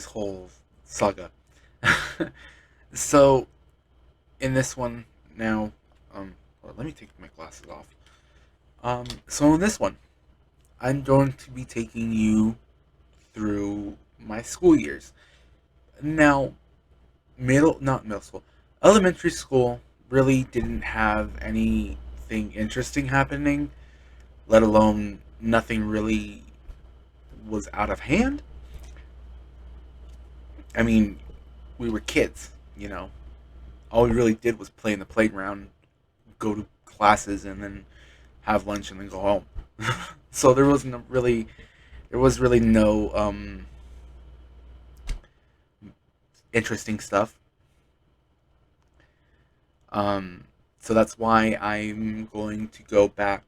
this whole saga. So in this one now, let me take my glasses off. So in this one, I'm going to be taking you through my school years. Now, not middle school, elementary school really didn't have anything interesting happening, let alone nothing really was out of hand. I mean, we were kids, you know. All we really did was play in the playground, go to classes, and then have lunch and then go home. So there was really no interesting stuff. Um, so that's why I'm going to go back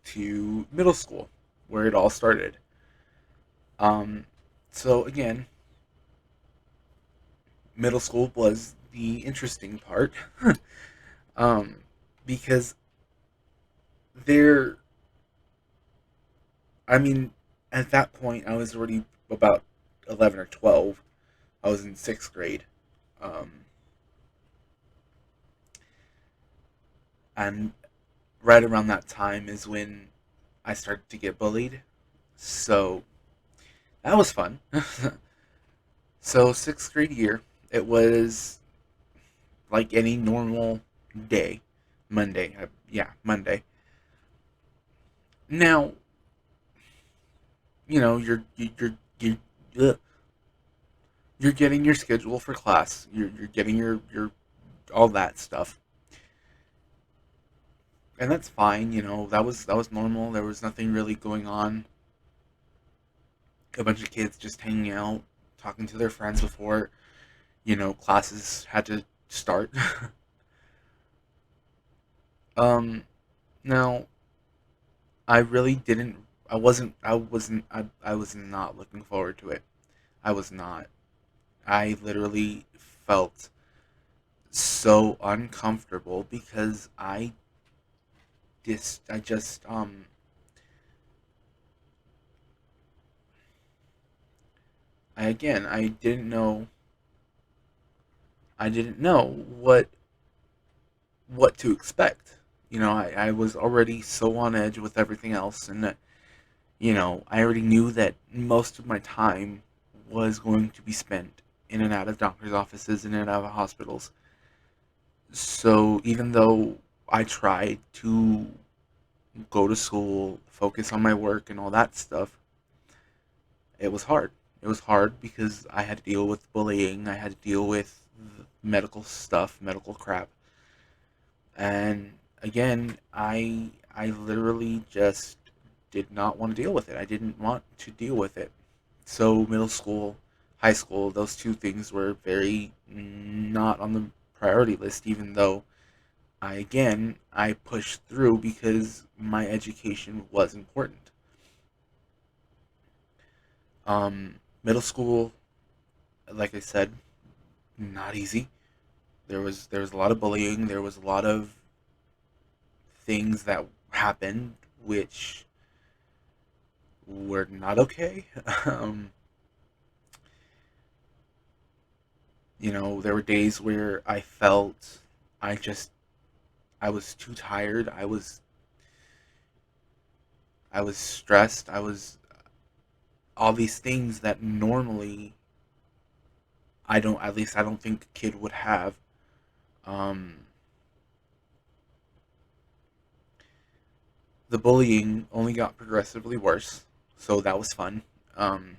to middle school, where it all started. Um, so again, middle school was the interesting part, um, because there, I mean, at that point I was already about 11 or 12. I was in sixth grade. Um, and right around that time is when I started to get bullied. So that was fun. So sixth grade year, it was like any normal day, Monday. Yeah, Monday. Now you know ugh, you're getting your schedule for class. You're getting your all that stuff, and that's fine. You know that was normal. There was nothing really going on. A bunch of kids just hanging out, talking to their friends before classes had to start. um, Now I really didn't. I was not looking forward to it. I was not. I literally felt so uncomfortable because I just I didn't know what to expect. I was already so on edge with everything else, and I already knew that most of my time was going to be spent in and out of doctor's offices, in and out of hospitals. So even though I tried to go to school, focus on my work and all that stuff, it was hard. It was hard because I had to deal with bullying, I had to deal with medical stuff, medical crap. And again, I literally just did not want to deal with it. I didn't want to deal with it. So middle school, high school, those two things were very not on the priority list, even though I pushed through because my education was important. Middle school, like I said, not easy. There was a lot of bullying. There was a lot of things that happened which were not okay. um, there were days where I felt I just I was too tired. I was stressed. I was all these things that normally I don't at least I don't think a kid would have. Um, the bullying only got progressively worse, so that was fun. Um,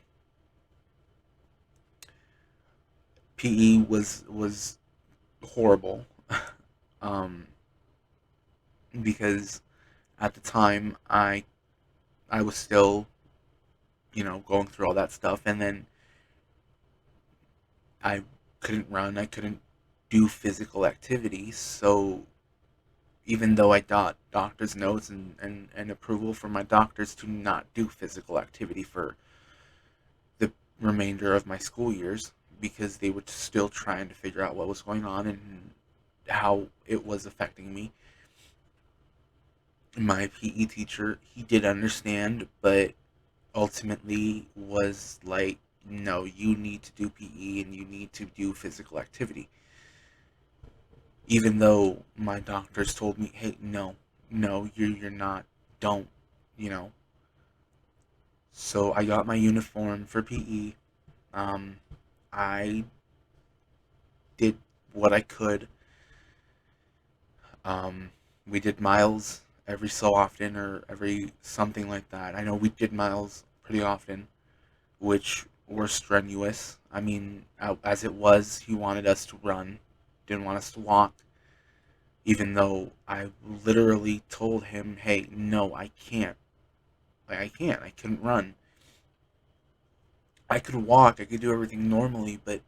PE was horrible, um, because at the time I was still going through all that stuff, and then I couldn't run, I couldn't do physical activities, so even though I got doctor's notes and approval from my doctors to not do physical activity for the remainder of my school years because they were still trying to figure out what was going on and how it was affecting me. My PE teacher, he did understand, but ultimately was like, no, you need to do PE and you need to do physical activity. Even though my doctors told me, hey, no, no, you're not, don't, you know. So I got my uniform for PE. Um, I did what I could. Um, we did miles every so often or every something like that. I know we did miles pretty often, which were strenuous. I mean, as it was, he wanted us to run, didn't want us to walk, even though I literally told him, hey, no, I can't. Like, I can't. I couldn't run. I could walk, I could do everything normally, but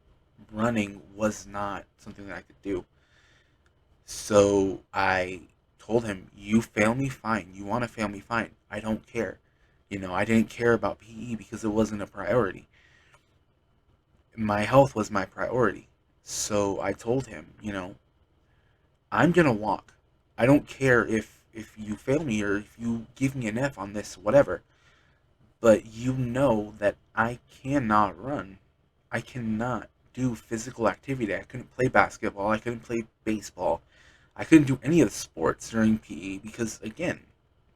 running was not something that I could do. So I told him, you fail me, fine. You want to fail me, fine. I don't care. I didn't care about PE because it wasn't a priority. My health was my priority. So I told him, I'm gonna walk. I don't care if you fail me or if you give me an F on this, whatever. But you know that I cannot run. I cannot do physical activity. I couldn't play basketball. I couldn't play baseball. I couldn't do any of the sports during PE because, again,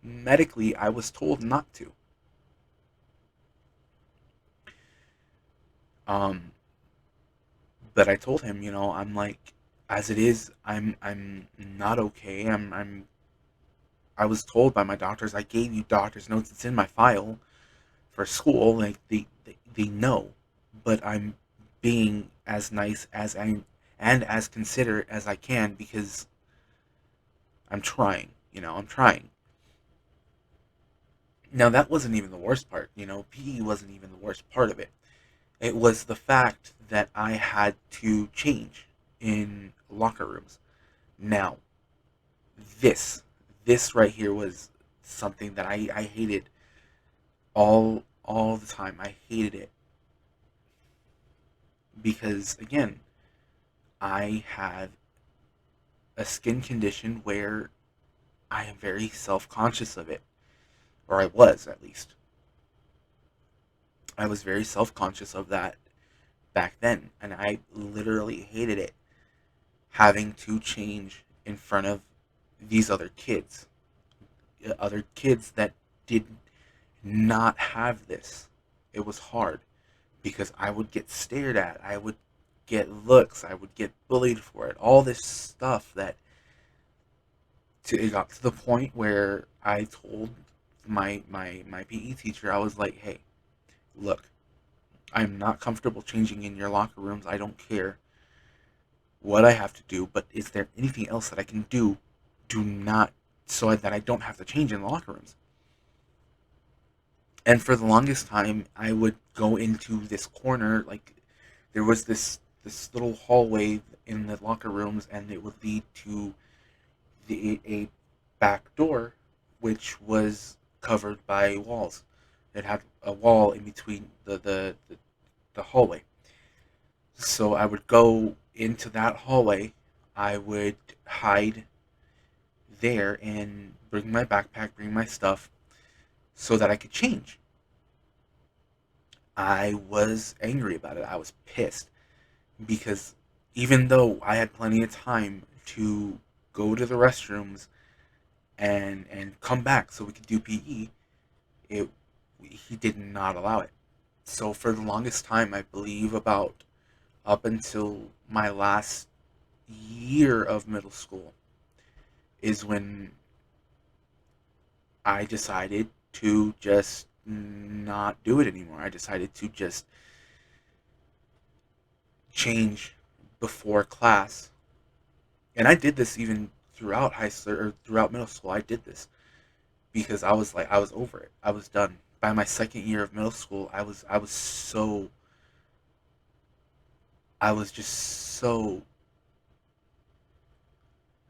medically, I was told not to. Um, but I told him, I'm like, as it is, I'm not okay. I was told by my doctors. I gave you doctor's notes. It's in my file for school. Like they know, but I'm being as nice as I and as considerate as I can because I'm trying. I'm trying. Now that wasn't even the worst part. PE wasn't even the worst part of it. It was the fact that I had to change in locker rooms. Now, this, this right here was something that I hated all the time. I hated it because again, I had a skin condition where I am very self-conscious of it, or I was at least. I was very self-conscious of that back then, and I literally hated it having to change in front of these other kids that did not have this. It was hard because I would get stared at, I would get looks, I would get bullied for it, all this stuff that it got to the point where I told my PE teacher, I was like, hey, look, I'm not comfortable changing in your locker rooms. I don't care what I have to do, but is there anything else that I can do? Do not so that I don't have to change in the locker rooms. And for the longest time, I would go into this corner. Like there was this little hallway in the locker rooms, and it would lead to a back door, which was covered by walls. It had a wall in between the hallway. So I would go into that hallway. I would hide there and bring my backpack, bring my stuff, so that I could change. I was angry about it. I was pissed because even though I had plenty of time to go to the restrooms and come back so we could do PE, it he did not allow it. So for the longest time, I believe about up until my last year of middle school is when I decided to just not do it anymore. I decided to just change before class. And I did this even throughout high school or throughout middle school. I did this because I was like I was over it. I was done. By my second year of middle school, I was just so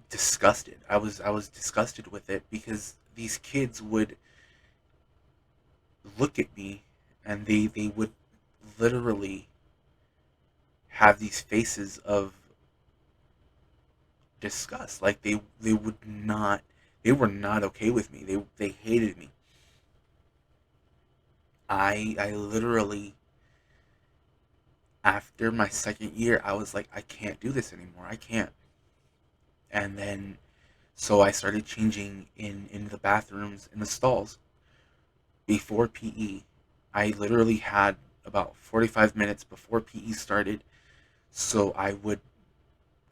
disgusted. I was disgusted with it because these kids would look at me and they would literally have these faces of disgust. Like they were not okay with me. They hated me. I literally After my second year, I was like, I can't do this anymore. I can't. And then, so I started changing in the bathrooms, in the stalls before PE. I literally had about 45 minutes before PE started. So I would,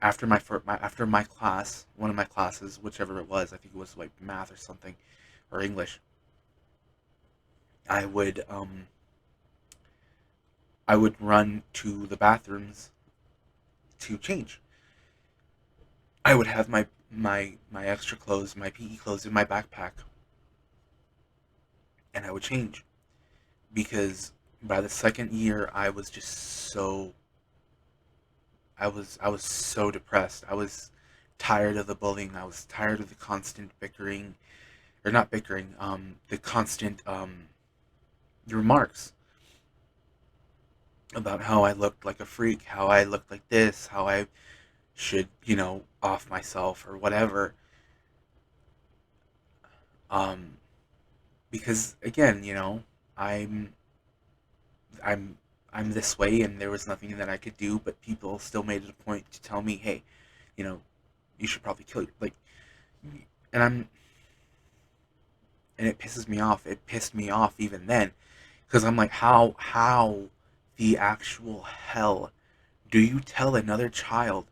after my class, one of my classes, whichever it was, I think it was like math or something, or English, I would I would run to the bathrooms to change. I would have my extra clothes, my PE clothes in my backpack, and I would change because by the second year I was just so I was so depressed. I was tired of the bullying. I was tired of the constant bickering, or not bickering, the constant remarks about how I looked like a freak, how I looked like this, how I should, off myself or whatever. Um, because again, I'm I'm I'm this way, and there was nothing that I could do, but people still made it a point to tell me, hey, you know, you should probably kill you. Like, and it pisses me off. It pissed me off even then, because I'm like, how the actual hell do you tell another child,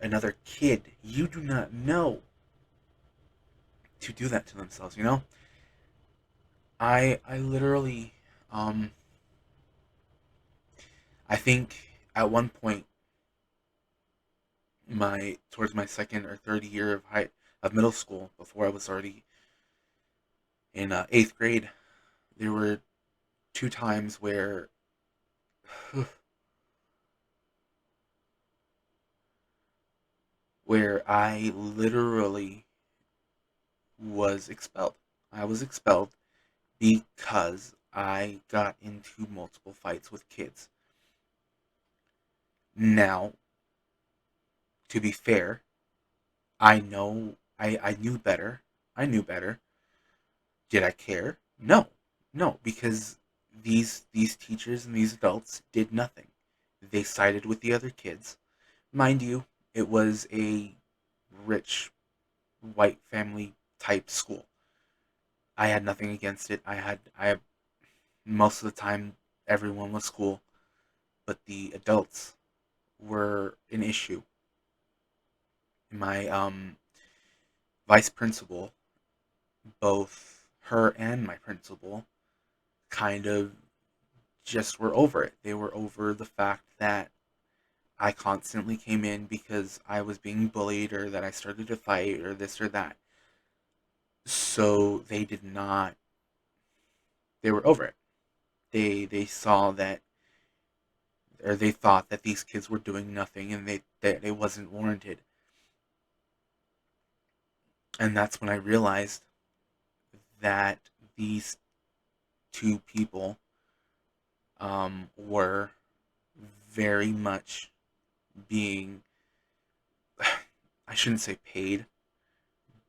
another kid you do not know, to do that to themselves? I literally, um, I think at one point, my towards my second or third year of middle school, before I was already in eighth grade, there were two times where I literally was expelled. I was expelled because I got into multiple fights with kids. Now, to be fair, I knew better. I knew better. Did I care? No. No, because these teachers and these adults did nothing. They sided with the other kids. Mind you, it was a rich white family type school. I had nothing against it. I most of the time everyone was cool, but the adults were an issue. My vice principal, both her and my principal, kind of just were over it. They were over the fact that I constantly came in because I was being bullied, or that I started to fight, or this or that. So they did not, they were over it. They saw that, or they thought that these kids were doing nothing, and that it wasn't warranted. And that's when I realized that these two people were very much being, I shouldn't say paid,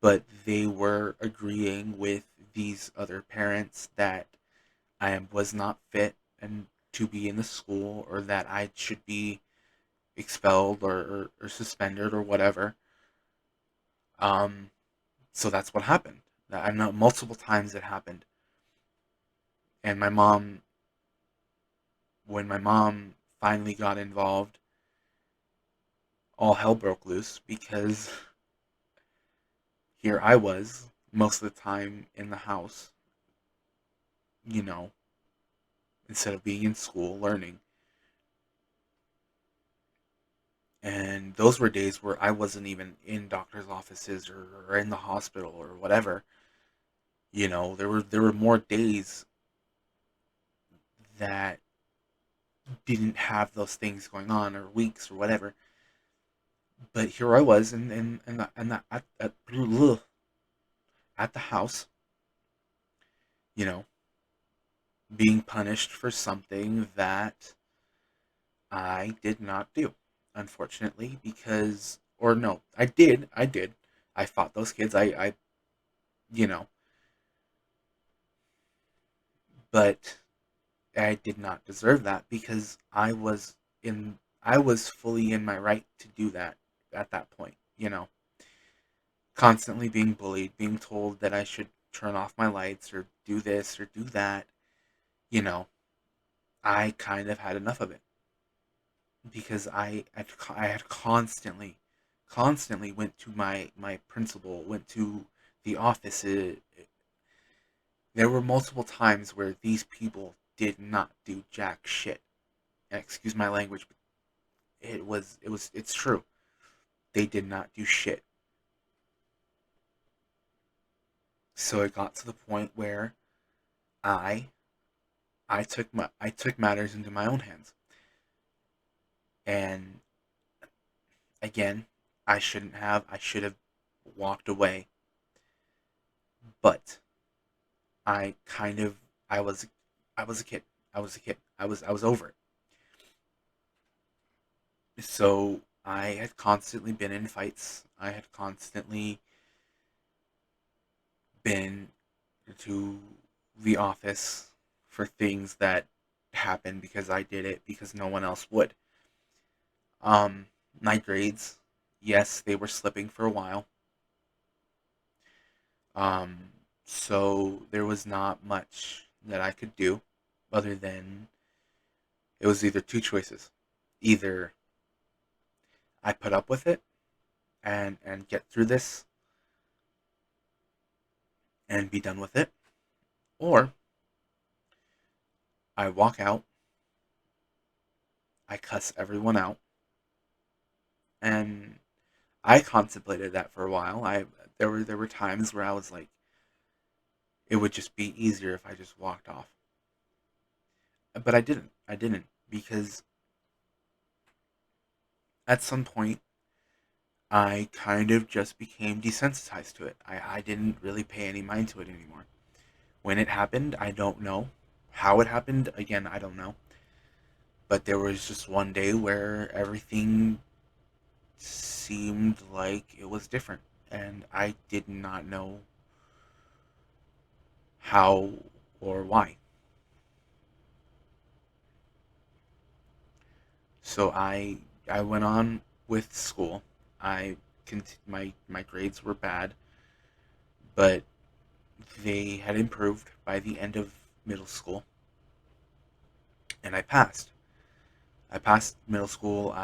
but they were agreeing with these other parents that I was not fit and to be in the school, or that I should be expelled, or suspended, or whatever. Um, so that's what happened. I know multiple times it happened. And when my mom finally got involved, all hell broke loose, because here I was most of the time in the house, you know, instead of being in school learning. And those were days where I wasn't even in doctor's offices, or in the hospital, or whatever. There were more days that didn't have those things going on, or weeks, or whatever. But here I was at the house, you know, being punished for something that I did not do, unfortunately, because, or no, I did. I fought those kids. You know, but I did not deserve that, because I was in I was fully in my right to do that at that point, constantly being bullied, being told that I should turn off my lights or do this or do that, you know, I kind of had enough of it because I had constantly went to my principal, went to the office. There were multiple times where these people did not do jack shit. Excuse my language, but it's true. They did not do shit. So it got to the point where I I took matters into my own hands. And again, I should have walked away, but I kind of I was I was a kid. I was over it. So I had constantly been in fights. I had constantly been to the office for things that happened because I did it because no one else would. Um, my grades, yes, they were slipping for a while. Um, so there was not much that I could do other than it was either two choices. Either I put up with it and get through this and be done with it, or I walk out, I cuss everyone out, and I contemplated that for a while. There were times where I was like, it would just be easier if I just walked off. But I didn't. I didn't because at some point I kind of just became desensitized to it. I didn't really pay any mind to it anymore. When it happened, I don't know. How it happened, again, I don't know. But there was just one day where everything seemed like it was different. And I did not know how or why. So I went on with school. My grades were bad, but they had improved by the end of middle school, and I passed. I passed middle school.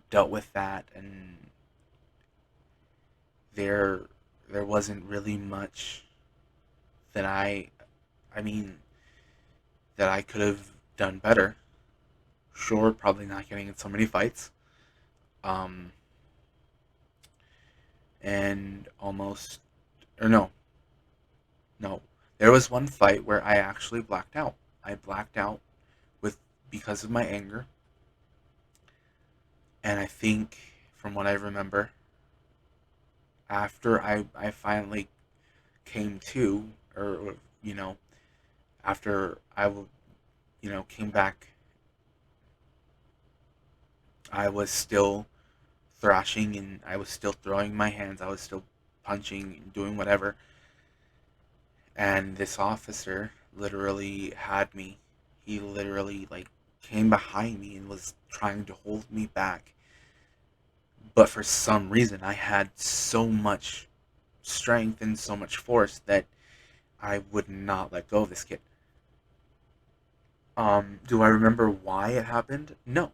Dealt with that, and there there wasn't really much that I mean that I could have done better. Sure, probably not getting in so many fights. Um, and almost or no, no. There was one fight where I actually blacked out. I blacked out with because of my anger, and I think from what I remember, after I finally came to, or after came back, I was still thrashing and I was still throwing my hands. I was still punching and doing whatever. And this officer literally had me. He literally like came behind me and was trying to hold me back. But for some reason, I had so much strength and so much force that I would not let go of this kid. Do I remember why it happened? No.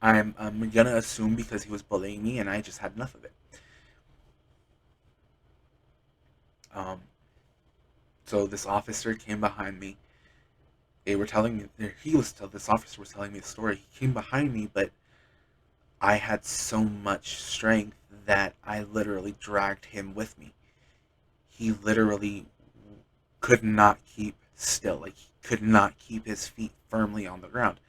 I'm gonna assume because he was bullying me and I just had enough of it. Um, so this officer came behind me. They were telling me this officer was telling me the story. He came behind me, but I had so much strength that I literally dragged him with me. He literally could not keep still. Like he could not keep his feet firmly on the ground.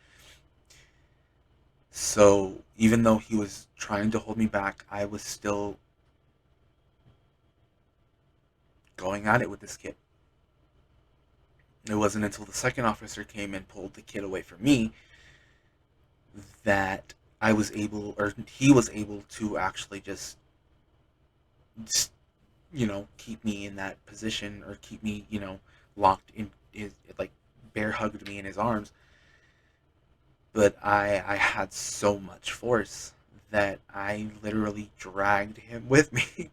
So even though he was trying to hold me back, I was still going at it with this kid. It wasn't until the second officer came and pulled the kid away from me that I was able, or he was able to actually just keep me in that position or keep me, locked in his, like, bear hugged me in his arms. but I had so much force that I literally dragged him with me.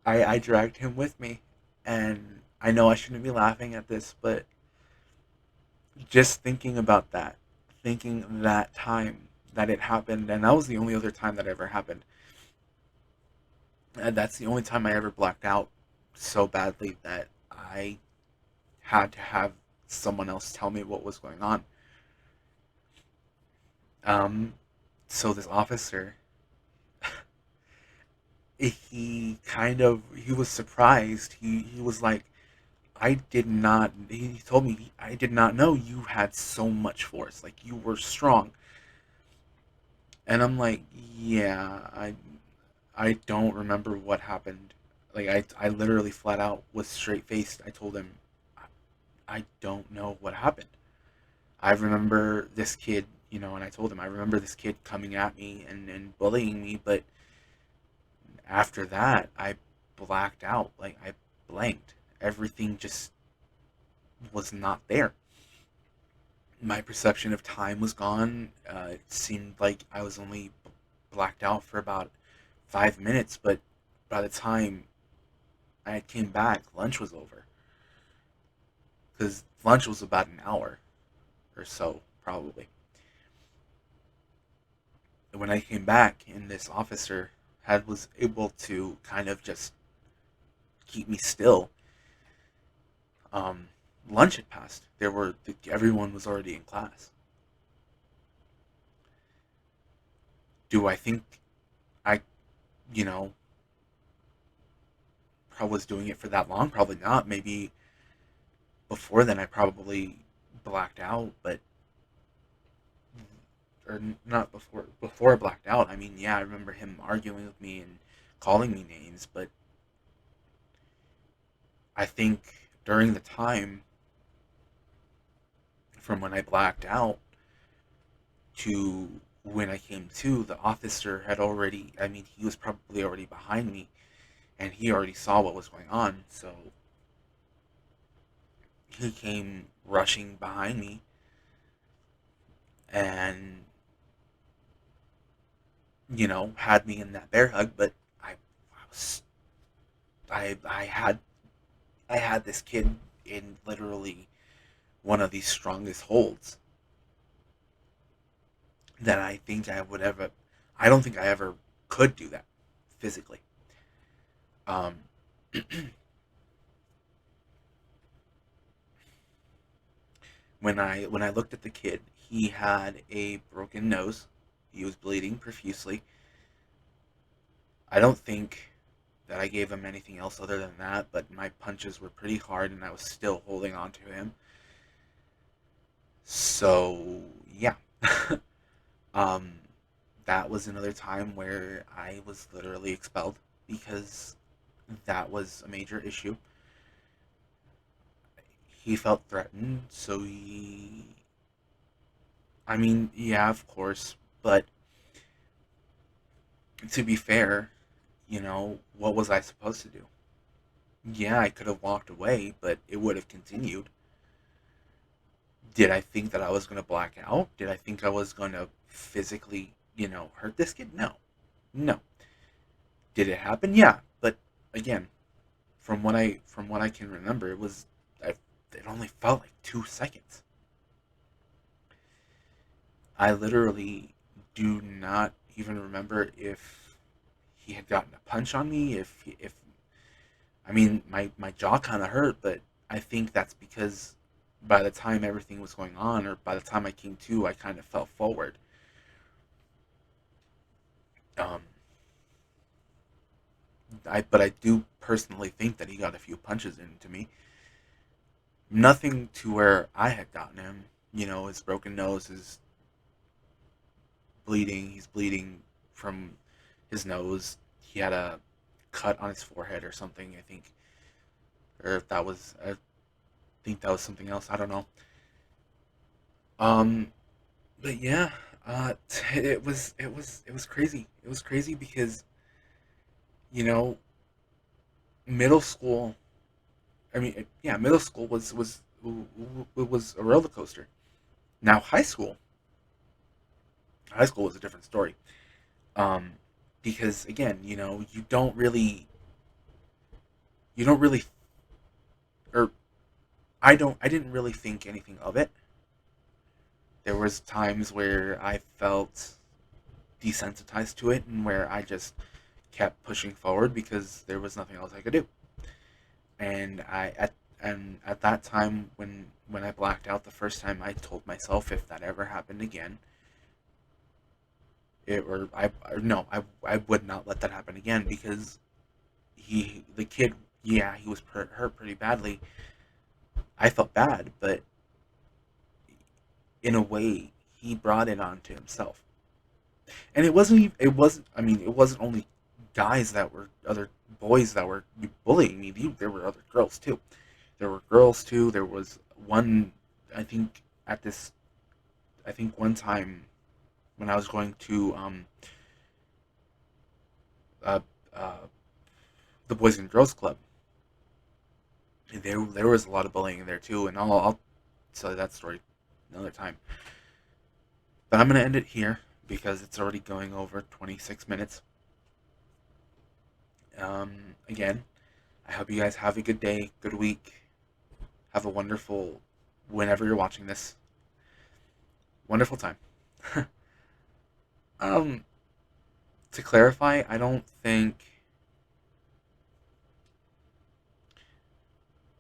I dragged him with me, and I know I shouldn't be laughing at this, but just thinking about that, thinking that time that it happened, and that was the only other time that ever happened. And that's the only time I ever blacked out so badly that I had to have someone else tell me what was going on. Um, so this officer, he was surprised. He was like, I did not. He told me I did not know you had so much force. Like you were strong. And I'm like, yeah, I don't remember what happened. Like I literally flat out was straight faced. I told him I don't know what happened. I remember this kid, and I told him I remember this kid coming at me and bullying me, but after that I blacked out. Like I blanked. Everything just was not there. My perception of time was gone. It seemed like I was only blacked out for about 5 minutes, but by the time I came back, lunch was over. Because lunch was about an hour or so, probably. When I came back, and this officer was able to kind of just keep me still. Um, Lunch had passed. Everyone was already in class. Do I think I, you know, probably was doing it for that long? Probably not. Maybe before then I probably blacked out, but or not before I blacked out. I mean, yeah, I remember him arguing with me and calling me names, but I think during the time from when I blacked out to when I came to, the officer had already, I mean, he was probably already behind me and he already saw what was going on. So he came rushing behind me and, had me in that bear hug. But I was, I had this kid in literally one of the strongest holds that I don't think I ever could do that physically. Um, when I looked at the kid, he had a broken nose. He was bleeding profusely. I don't think that I gave him anything else other than that, but my punches were pretty hard and I was still holding on to him. So, yeah. um, that was another time where I was literally expelled because that was a major issue. He felt threatened, so I mean, yeah, of course, but to be fair, what was I supposed to do? Yeah, I could have walked away, but it would have continued. Did I think that I was going to black out? Did I think I was going to physically, hurt this kid? No. No. Did it happen? Yeah, but again, from what I can remember, it only felt like 2 seconds. I literally do not even remember if he had gotten a punch on me, if I mean, my jaw kind of hurt, but I think that's because by the time everything was going on, or by the time I came to, I kind of fell forward. Um, but I do personally think that he got a few punches into me. Nothing to where I had gotten him. His broken nose is bleeding. He's bleeding from his nose. He had a cut on his forehead or something, I think. Or if that was, I think that was something else. I don't know. Um, but yeah, it was crazy. It was crazy because you know middle school. I mean, yeah, middle school was a roller coaster. Now, high school was a different story. Um, because again, you don't really, or I didn't really think anything of it. There was times where I felt desensitized to it, and where I just kept pushing forward because there was nothing else I could do. And at that time, when I blacked out the first time, I told myself, if that ever happened again, it or I no, I would not let that happen again, because the kid, yeah, he was hurt pretty badly. I felt bad, but in a way, he brought it onto himself. And it wasn't, I mean, it wasn't only other boys that were bullying me. There were other girls too. There were girls too. There was one, I think, at this, I think one time when I was going to uh, uh, the Boys and Girls Club, there was a lot of bullying there too, and I'll tell you that story another time. But I'm gonna end it here because it's already going over 26 minutes. Again, I hope you guys have a good day, good week. Have a wonderful, whenever you're watching this, wonderful time. um, to clarify, I don't think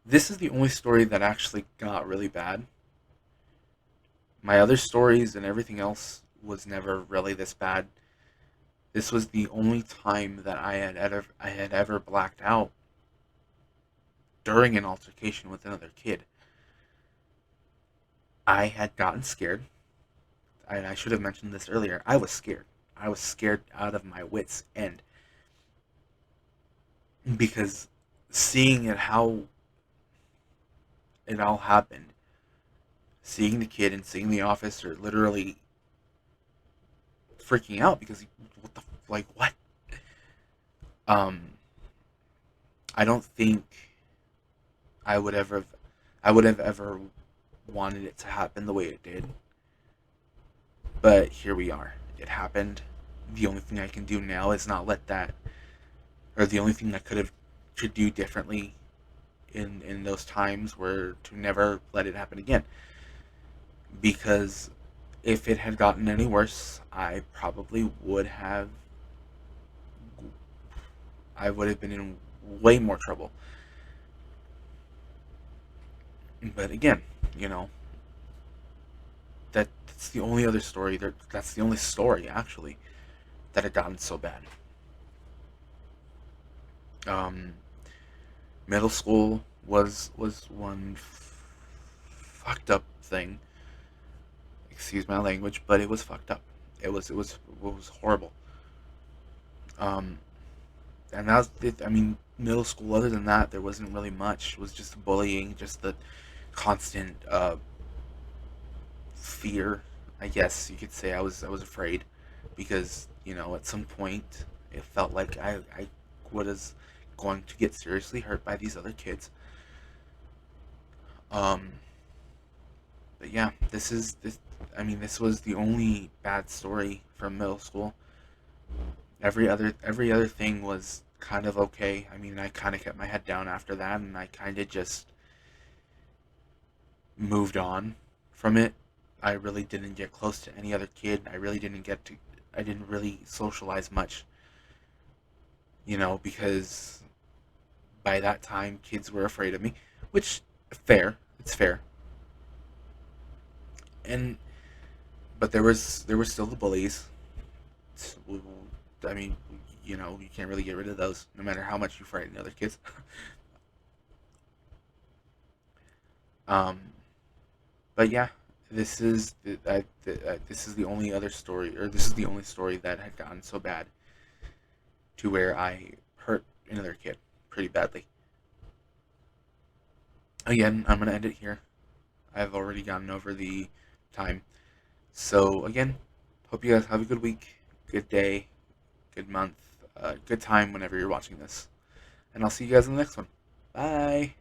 this is the only story that actually got really bad. My other stories and everything else was never really this bad. This was the only time that I had ever blacked out during an altercation with another kid. I had gotten scared, and I should have mentioned this earlier. I was scared. I was scared out of my wits' end, because seeing it how it all happened, seeing the kid and seeing the officer literally freaking out because what the like what? Um, I don't think I would ever I would have ever wanted it to happen the way it did. But here we are. It happened. The only thing I can do now is not let that, or the only thing I could do differently in those times were to never let it happen again. Because if it had gotten any worse, I would have been in way more trouble. But again, you know, that's the only other story. That's the only story actually that had gotten so bad. Um, Middle school was one fucked up thing. Excuse my language, but it was fucked up. It was horrible. Um, and that was it. I mean, middle school. Other than that, there wasn't really much. It was just bullying, just the constant fear. I guess you could say I was afraid, because at some point it felt like I was going to get seriously hurt by these other kids. Um, but yeah, this. I mean, this was the only bad story from middle school. Every other thing was kind of okay. I mean, I kind of kept my head down after that, and I kind of just moved on from it. I really didn't get close to any other kid. I didn't really socialize much, because by that time kids were afraid of me, which fair, it's fair. And but there were still the bullies. I mean, you can't really get rid of those, no matter how much you frighten other kids. um, but yeah, this is the only other story, or this is the only story that had gotten so bad to where I hurt another kid pretty badly. Again, I'm gonna end it here. I've already gotten over the time. So again, hope you guys have a good week, good day, good month, good time whenever you're watching this. And I'll see you guys in the next one. Bye.